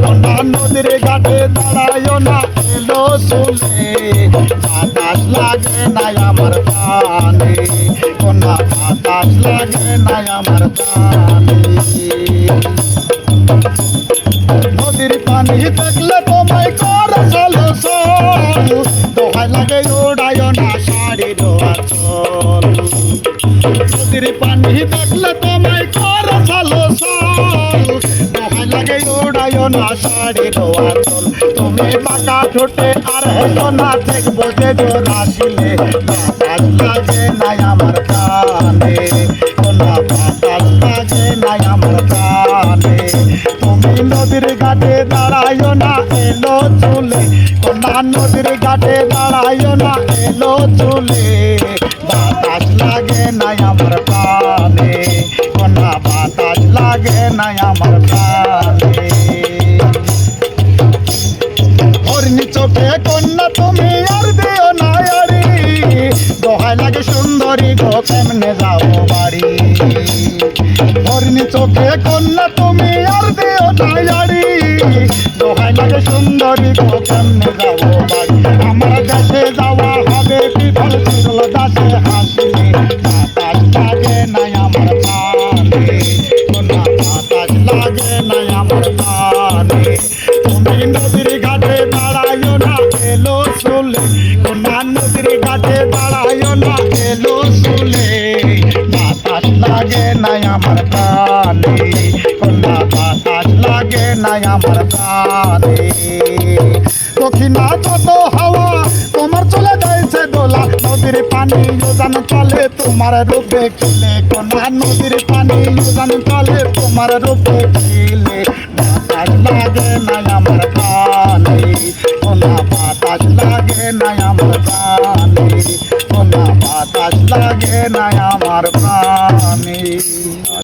কোনা নদীর ঘাটে দাঁড়ায় না এলো চুলে বাতাস লাগে না আমার প্রাণে কোনা বাতাস লাগে না আমার প্রাণে নদীর পানি দেখলে তোমায় করে চলো চল দোহাই লাগে উড়ায় না শাড়ির আঁচল নদীর পানি দেখলে তোমায় করে চলো চল দোহাই লাগে উড়ায় না শাড়ির আঁচল তুমি বাঁকা ঠোঁটে আর হেলো না দেখবো যে জোর আসিলে বাতাস লাগে না আমার কানে কোনা বাতাস লাগে না আমার কানে তুমি নদীর ঘাটে দাঁড়ায় না এলো চুলে কোনা নদীর ঘাটে দাঁড়ায় না এলো চুলে বাতাস লাগে না আমার প্রাণে কোনা বাতাস লাগে না আমার প্রাণে হরিণী চোখে কন্যা তুমি আর দিও না আরি দোহাই লাগে সুন্দরী গো কেমনে যাও বাড়ি হরিণী চোখে কন্যা তুমি আর দিও না আরি দোহাই লাগে সুন্দরী গো কেমনে যাও বাড়ি আমার দেশে যাওয়া হবে পিঠল পিঠল দাসে হাসিলে বাতাস লাগে না আমার প্রাণে কোনা বাতাস লাগে না আমার প্রাণে তুমি নদীর ঘাটে দাঁড়ায় না এলো চুলে কোনা নদীর ঘাটে দাঁড়ায় না এলো চুলে বাতাস লাগে না আমার প্রাণে কোনা বাতাস লাগে না আমার প্রাণে দক্ষিণা কত হাওয়া তোমার চলে যাইছে দোলা নদীর পানি উজান চলে তোমার রূপে খেলে কোনা নদীর পানি উজান চলে তোমার রূপে খেলে বাতাস লাগে না আমার প্রাণে কোনা বাতাস লাগে না আমার প্রাণে কোনা বাতাস লাগে না আমার প্রাণে।